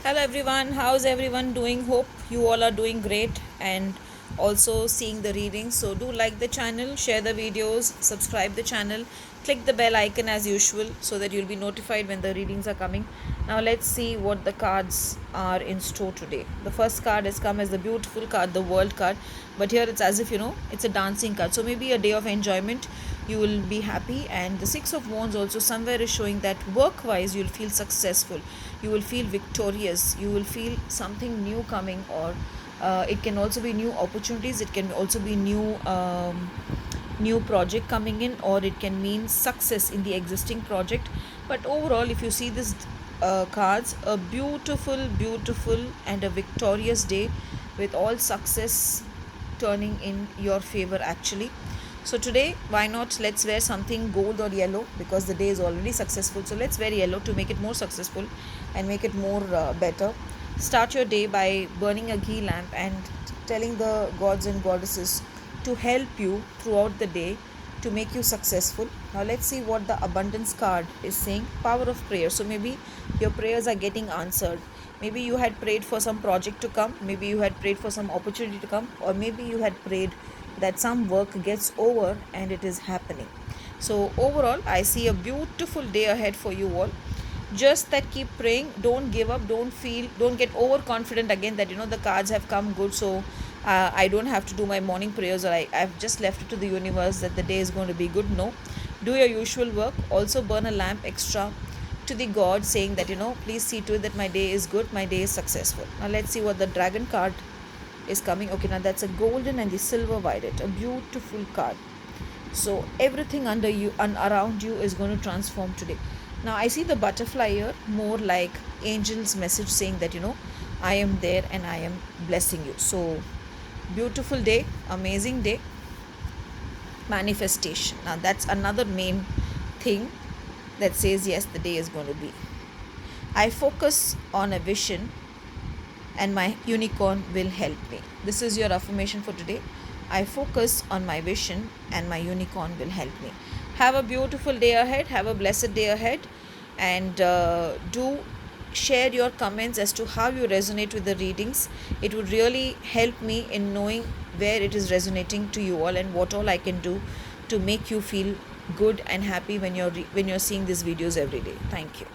Hello everyone, how's everyone doing? Hope you all are doing great and also seeing the readings. So do like the channel, share the videos, subscribe the channel, click the bell icon as usual so that you'll be notified when the readings are coming. Now let's see what the cards are in store today. The first card has come as the beautiful card, the world card, but here it's as if it's a dancing card. So maybe a day of enjoyment, you will be happy. And the six of wands also somewhere is showing that work wise you'll feel successful, you will feel victorious, you will feel something new coming, or it can also be new opportunities, it can also be new project coming in, or it can mean success in the existing project. But overall, if you see this cards, a beautiful and a victorious day with all success turning in your favor actually. So today, why not, let's wear something gold or yellow, because the day is already successful. So let's wear yellow to make it more successful and make it more better. Start your day by burning a ghee lamp and telling the gods and goddesses to help you throughout the day to make you successful. Now let's see what the abundance card is saying. Power of prayer. So maybe your prayers are getting answered. Maybe you had prayed for some project to come, maybe you had prayed for some opportunity to come, or maybe you had prayed that some work gets over and it is happening. So overall, I see a beautiful day ahead for you all. Just that, keep praying, don't give up, don't get overconfident again that the cards have come good, so I don't have to do my morning prayers, or I've just left it to the universe that the day is going to be good. No, do your usual work. Also burn a lamp extra to the god, saying that please see to it that my day is good, my day is successful. Now let's see what the dragon card is coming. Okay, now that's a golden and the silver violet, a beautiful card. So everything under you and around you is going to transform today. Now I see the butterfly here, more like angel's message saying that I am there and I am blessing you. So beautiful day, amazing day, manifestation. Now that's another main thing that says yes, the day is going to be. I focus on a vision and my unicorn will help me. This is your affirmation for today. I focus on my vision and my unicorn will help me. Have a beautiful day ahead. Have a blessed day ahead. And do share your comments as to how you resonate with the readings. It would really help me in knowing where it is resonating to you all and what all I can do to make you feel good and happy when you're seeing these videos every day. Thank you.